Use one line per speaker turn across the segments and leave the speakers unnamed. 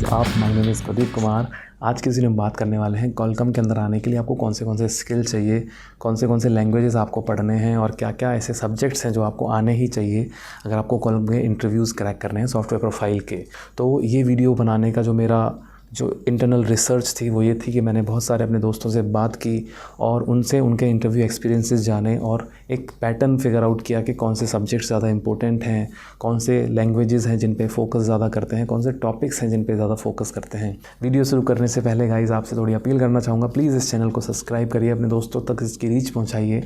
आप my name is Pradeep Kumar. आज की इस वीडियो में बात करने वाले हैं कॉलकम के अंदर आने के लिए आपको कौन से स्किल चाहिए, कौन से लैंग्वेजेस आपको पढ़ने हैं और क्या क्या ऐसे सब्जेक्ट्स हैं जो आपको आने ही चाहिए अगर आपको कॉलकम के इंटरव्यूज़ क्रैक करने हैं सॉफ्टवेयर प्रोफाइल के। तो ये वीडियो बनाने का जो इंटरनल रिसर्च थी वो ये थी कि मैंने बहुत सारे अपने दोस्तों से बात की और उनसे उनके इंटरव्यू एक्सपीरियंसेस जाने और एक पैटर्न फिगर आउट किया कि कौन से सब्जेक्ट्स ज़्यादा इंपॉर्टेंट हैं, कौन से लैंग्वेजेस हैं जिन पे फोकस ज़्यादा करते हैं, कौन से टॉपिक्स हैं जिन पे ज़्यादा फोकस करते हैं। वीडियो शुरू करने से पहले गाइज़ आपसे थोड़ी अपील करना चाहूँगा, प्लीज़ इस चैनल को सब्सक्राइब करिए, अपने दोस्तों तक इसकी रीच पहुँचाइए।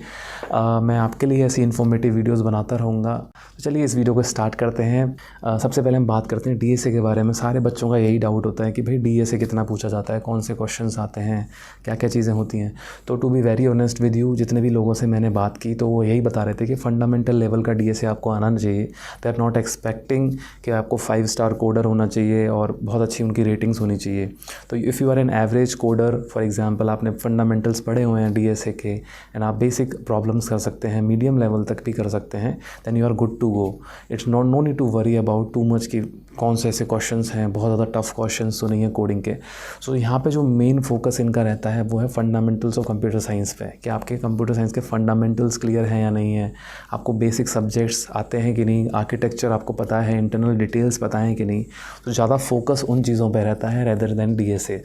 मैं आपके लिए ऐसी इन्फॉर्मेटिव वीडियोज़ बनाता रहूँगा। तो चलिए इस वीडियो को स्टार्ट करते हैं। सबसे पहले हम बात करते हैं DSA के बारे में। सारे बच्चों का यही डाउट होता है कि भाई DSA कितना पूछा जाता है, कौन से क्वेश्चंस आते हैं, क्या क्या चीज़ें होती हैं। तो to be very honest with you, जितने भी लोगों से मैंने बात की तो वो यही बता रहे थे कि फंडामेंटल लेवल का DSA आपको आना चाहिए। दे आर नॉट एक्सपेक्टिंग कि आपको 5 स्टार कोडर होना चाहिए और बहुत अच्छी उनकी रेटिंग्स होनी चाहिए। तो if you are an average coder, for example आपने फंडामेंटल्स पढ़े हुए हैं DSA के एंड आप बेसिक प्रॉब्लम्स कर सकते हैं, मीडियम लेवल तक भी कर सकते हैं, then you are good to go. It's no need to worry about too much कि कौन से ऐसे क्वेश्चंस हैं, बहुत ज़्यादा टफ क्वेश्चंस तो नहीं है कोडिंग के। सो यहाँ पे जो मेन फोकस इनका रहता है वो है फंडामेंटल्स ऑफ कंप्यूटर साइंस पे, कि आपके कंप्यूटर साइंस के फंडामेंटल्स क्लियर हैं या नहीं है, आपको बेसिक सब्जेक्ट्स आते हैं कि नहीं, आर्किटेक्चर आपको पता है, इंटरनल डिटेल्स पता है कि नहीं। तो ज़्यादा फोकस उन चीज़ों पे रहता है रेदर देन DSA।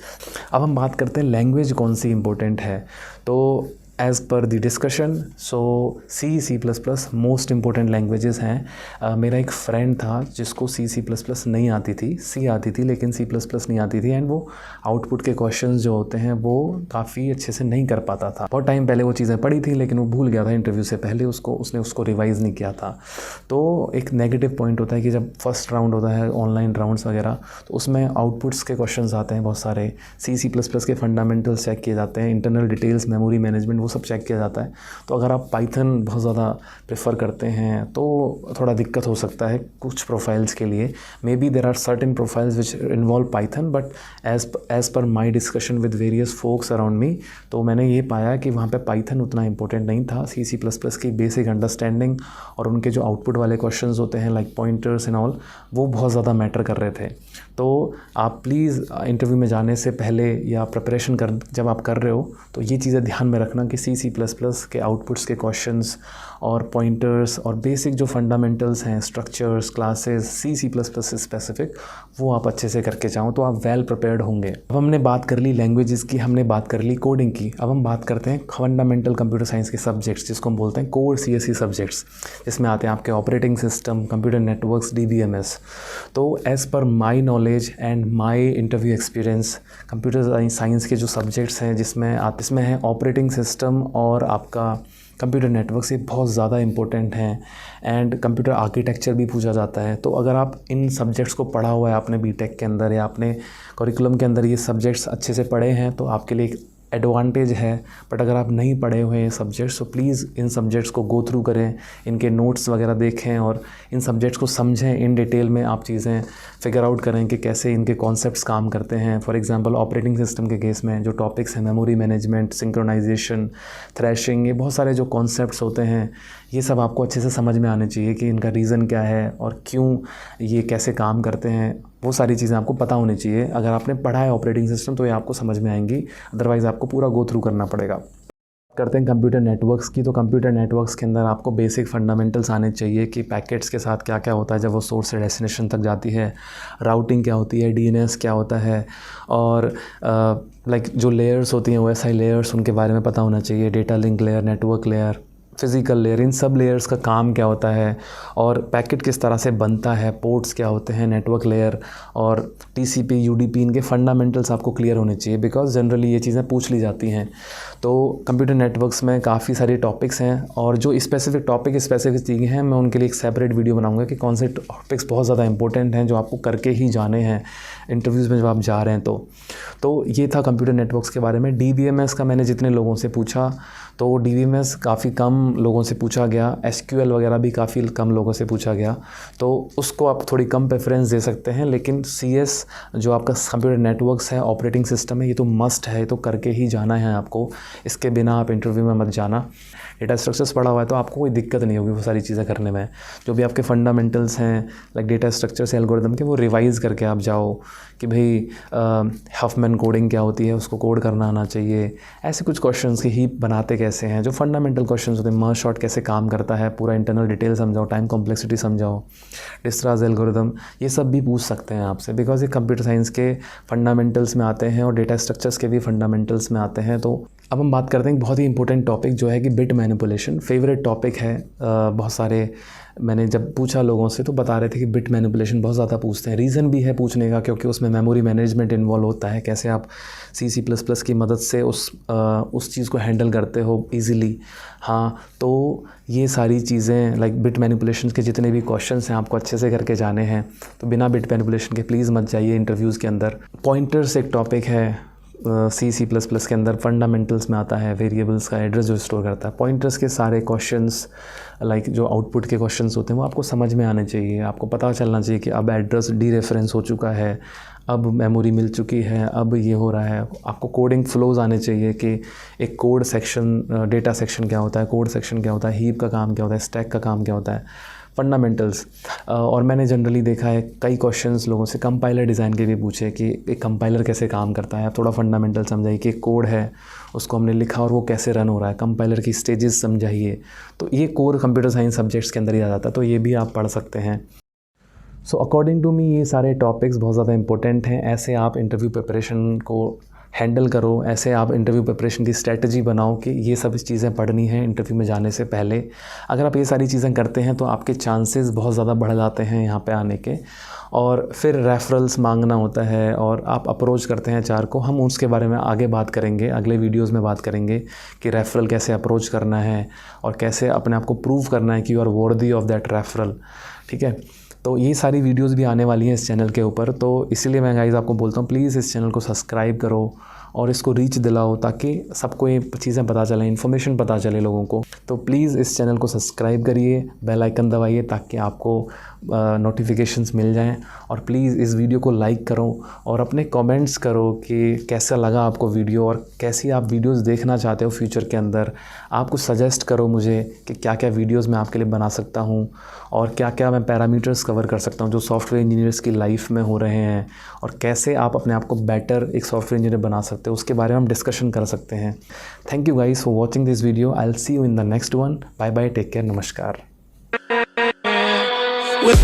अब हम बात करते हैं लैंग्वेज कौन सी इंपॉर्टेंट है। तो as per the discussion C++ most important languages हैं। मेरा एक फ्रेंड था जिसको C++ नहीं आती थी, C आती थी लेकिन C++ नहीं आती थी, एंड वो आउटपुट के क्वेश्चंस जो होते हैं वो काफ़ी अच्छे से नहीं कर पाता था। बहुत टाइम पहले वो चीज़ें पढ़ी थी लेकिन वो भूल गया था इंटरव्यू से पहले, उसने उसको रिवाइज़ नहीं किया था। तो एक नेगेटिव पॉइंट होता है कि जब फर्स्ट राउंड होता है, ऑनलाइन राउंड्स वगैरह, तो उसमें आउटपुट्स के क्वेश्चंस आते हैं बहुत सारे। C++ के फंडामेंटल्स चेक किए जाते हैं, इंटरनल डिटेल्स, मेमोरी मैनेजमेंट, वो सब चेक किया जाता है। तो अगर आप पाइथन बहुत ज़्यादा प्रेफर करते हैं तो थोड़ा दिक्कत हो सकता है कुछ प्रोफाइल्स के लिए। Maybe there are certain profiles which involve Python, but as per my discussion with various folks around me, तो मैंने ये पाया कि वहाँ पे पाइथन उतना इंपॉर्टेंट नहीं था। C++ की बेसिक अंडरस्टैंडिंग और उनके जो आउटपुट वाले क्वेश्चंस होते हैं लाइक पॉइंटर्स एंड ऑल, वो बहुत ज़्यादा मैटर कर रहे थे। तो आप प्लीज़ इंटरव्यू में जाने से पहले या प्रिपरेशन जब आप कर रहे हो तो ये चीज़ें ध्यान में रखना कि C++ के आउटपुट्स के क्वेश्चंस और पॉइंटर्स और बेसिक जो फंडामेंटल्स हैं, स्ट्रक्चर्स, क्लासेस, C++ से स्पेसिफिक, वो आप अच्छे से करके जाओ तो आप वेल प्रिपेयर्ड होंगे। अब हमने बात कर ली लैंग्वेजेस की, हमने बात कर ली कोडिंग की। अब हम बात करते हैं फंडामेंटल कंप्यूटर साइंस के सब्जेक्ट्स, जिसको हम बोलते हैं कोर CSE सब्जेक्ट्स, जिसमें आते हैं आपके operating system, computer networks, DBMS। तो as per my knowledge and my interview experience, computer science के जो सब्जेक्ट्स हैं जिसमें है ऑपरेटिंग सिस्टम और आपका कंप्यूटर नेटवर्क, से बहुत ज़्यादा इंपॉर्टेंट हैं, एंड कंप्यूटर आर्किटेक्चर भी पूछा जाता है। तो अगर आप इन सब्जेक्ट्स को पढ़ा हुआ है आपने बीटेक के अंदर या आपने करिकुलम के अंदर ये सब्जेक्ट्स अच्छे से पढ़े हैं तो आपके लिए एक एडवांटेज है। बट अगर आप नहीं पढ़े हुए हैं सब्जेक्ट्स तो प्लीज़ इन सब्जेक्ट्स को गो थ्रू करें, इनके नोट्स वगैरह देखें और इन सब्जेक्ट्स को समझें इन डिटेल में। आप चीज़ें फिगर आउट करें कि कैसे इनके कॉन्सेप्ट्स काम करते हैं। फॉर एग्जांपल ऑपरेटिंग सिस्टम के केस में जो टॉपिक्स हैं, मेमोरी मैनेजमेंट, सिंक्रोनाइजेशन, थ्रैशिंग, ये बहुत सारे जो कॉन्सेप्ट्स होते हैं ये सब आपको अच्छे से समझ में आने चाहिए कि इनका रीज़न क्या है और क्यों ये कैसे काम करते हैं। वो सारी चीज़ें आपको पता होनी चाहिए। अगर आपने पढ़ा है ऑपरेटिंग सिस्टम तो ये आपको समझ में आएंगी, अदरवाइज़ आपको पूरा गो थ्रू करना पड़ेगा। करते हैं कंप्यूटर नेटवर्क्स की। तो कंप्यूटर नेटवर्क्स के अंदर आपको बेसिक फंडामेंटल्स आने चाहिए कि पैकेट्स के साथ क्या क्या होता है जब वो सोर्स से डेस्टिनेशन तक जाती है, राउटिंग क्या होती है, DNS क्या होता है, और लाइक जो लेयर्स होती हैं OSI लेयर्स, उनके बारे में पता होना चाहिए। Data link layer, network layer, physical layer, इन सब लेयर्स का काम क्या होता है और पैकेट किस तरह से बनता है, पोर्ट्स क्या होते हैं, नेटवर्क लेयर और TCP, UDP, इनके फंडामेंटल्स आपको क्लियर होने चाहिए, बिकॉज जनरली ये चीज़ें पूछ ली जाती हैं। तो कंप्यूटर नेटवर्क्स में काफ़ी सारे टॉपिक्स हैं और जो स्पेसिफिक चीज़ें हैं मैं उनके लिए एक सेपरेट वीडियो बनाऊंगा कि कौन से टॉपिक्स बहुत ज़्यादा इंपॉर्टेंट हैं जो आपको करके ही जाने हैं इंटरव्यूज़ में जब आप जा रहे हैं। तो ये था कंप्यूटर नेटवर्क्स के बारे में। DBMS का मैंने जितने लोगों से पूछा तो DBMS काफ़ी कम लोगों से पूछा गया, SQL वगैरह भी काफ़ी कम लोगों से पूछा गया, तो उसको आप थोड़ी कम प्रेफरेंस दे सकते हैं। लेकिन CS जो आपका कंप्यूटर नेटवर्क्स है, ऑपरेटिंग सिस्टम है, ये तो मस्ट है, ये तो करके ही जाना है आपको, इसके बिना आप इंटरव्यू में मत जाना। डेटा स्ट्रक्चर्स पढ़ा हुआ है तो आपको कोई दिक्कत नहीं होगी वो सारी चीज़ें करने में। जो भी आपके फंडामेंटल्स हैं लाइक डेटा स्ट्रक्चर्स एल्गोरिदम के, वो रिवाइज़ करके आप जाओ कि भाई हफमैन कोडिंग क्या होती है, उसको कोड करना आना चाहिए। ऐसे कुछ क्वेश्चंस की हीप बनाते कैसे हैं, जो फंडामेंटल क्वेश्चंस होते हैं, मर्ज सॉर्ट कैसे काम करता है, पूरा इंटरनल डिटेल समझाओ, टाइम कॉम्प्लेक्सिटी समझाओ, डिस्ट्राज एल्गोरिदम, ये सब भी पूछ सकते हैं आपसे, बिकॉज ये कंप्यूटर साइंस के फंडामेंटल्स में आते हैं और डेटा स्ट्रक्चर्स के भी फंडामेंटल्स में आते हैं। तो अब हम बात करते हैं एक बहुत ही इंपॉर्टेंट टॉपिक जो है कि बिट मैनिपुलेशन। फेवरेट टॉपिक है बहुत सारे, मैंने जब पूछा लोगों से तो बता रहे थे कि बिट मैनिपुलेशन बहुत ज़्यादा पूछते हैं। रीज़न भी है पूछने का, क्योंकि उसमें मेमोरी मैनेजमेंट इन्वॉल्व होता है, कैसे आप C++ की मदद से उस चीज़ को हैंडल करते हो ईज़िली। हाँ, तो ये सारी चीज़ें लाइक बिट मैनिपुलेशन के जितने भी क्वेश्चंस हैं आपको अच्छे से करके जाने हैं, तो बिना बिट मैनिपुलेशन के प्लीज़ मत जाइए इंटरव्यूज़ के अंदर। पॉइंटर्स एक टॉपिक है C++ के अंदर, फंडामेंटल्स में आता है, वेरिएबल्स का एड्रेस जो स्टोर करता है। पॉइंटर्स के सारे क्वेश्चंस लाइक जो आउटपुट के क्वेश्चंस होते हैं वो आपको समझ में आने चाहिए। आपको पता चलना चाहिए कि अब एड्रेस डीरेफरेंस हो चुका है, अब मेमोरी मिल चुकी है, अब ये हो रहा है। आपको कोडिंग फ्लोज आने चाहिए कि एक कोड सेक्शन, डेटा सेक्शन क्या होता है, कोड सेक्शन क्या होता है, हीप का काम क्या होता है, स्टैक का काम क्या होता है, फंडामेंटल्स। और मैंने जनरली देखा है कई क्वेश्चंस लोगों से कंपाइलर डिज़ाइन के भी पूछे कि एक कंपाइलर कैसे काम करता है। आप थोड़ा फंडामेंटल समझाइए कि एक कोड है, उसको हमने लिखा और वो कैसे रन हो रहा है, कंपाइलर की स्टेजेस समझाइए। तो ये कोर कंप्यूटर साइंस सब्जेक्ट्स के अंदर ही आ जाता है, तो ये भी आप पढ़ सकते हैं। सो अकॉर्डिंग टू मी ये सारे टॉपिक्स बहुत ज़्यादा इंपॉर्टेंट हैं। ऐसे आप इंटरव्यू प्रिपरेशन को हैंडल करो, ऐसे आप इंटरव्यू प्रिपरेशन की स्ट्रेटजी बनाओ कि ये सब चीज़ें पढ़नी हैं इंटरव्यू में जाने से पहले। अगर आप ये सारी चीज़ें करते हैं तो आपके चांसेस बहुत ज़्यादा बढ़ जाते हैं यहाँ पे आने के। और फिर रेफरल्स मांगना होता है और आप अप्रोच करते हैं HR को, हम उसके बारे में आगे बात करेंगे, अगले वीडियोज़ में बात करेंगे कि रेफरल कैसे अप्रोच करना है और कैसे अपने आप को प्रूव करना है कि you are worthy of that referral. ठीक है, तो ये सारी वीडियोस भी आने वाली हैं इस चैनल के ऊपर, तो इसीलिए मैं गाइस आपको बोलता हूँ प्लीज़ इस चैनल को सब्सक्राइब करो और इसको रीच दिलाओ ताकि सबको ये चीज़ें पता चलें, इन्फॉर्मेशन पता चले लोगों को। तो प्लीज़ इस चैनल को सब्सक्राइब करिए, बेल आइकन दबाइए ताकि आपको नोटिफिकेशंस मिल जाएं। और प्लीज़ इस वीडियो को लाइक करो और अपने कमेंट्स करो कि कैसा लगा आपको वीडियो और कैसी आप वीडियोस देखना चाहते हो फ्यूचर के अंदर। आप कुछ सजेस्ट करो मुझे कि क्या क्या वीडियोस मैं आपके लिए बना सकता हूं और क्या क्या मैं पैरामीटर्स कवर कर सकता हूं जो सॉफ्टवेयर इंजीनियर्स की लाइफ में हो रहे हैं, और कैसे आप अपने आप को बेटर एक सॉफ्टवेयर इंजीनियर बना सकते हो, उसके बारे में हम डिस्कशन कर सकते हैं। Thank you guys for watching this video. I will see you in the next one. Bye bye, take care, नमस्कार। With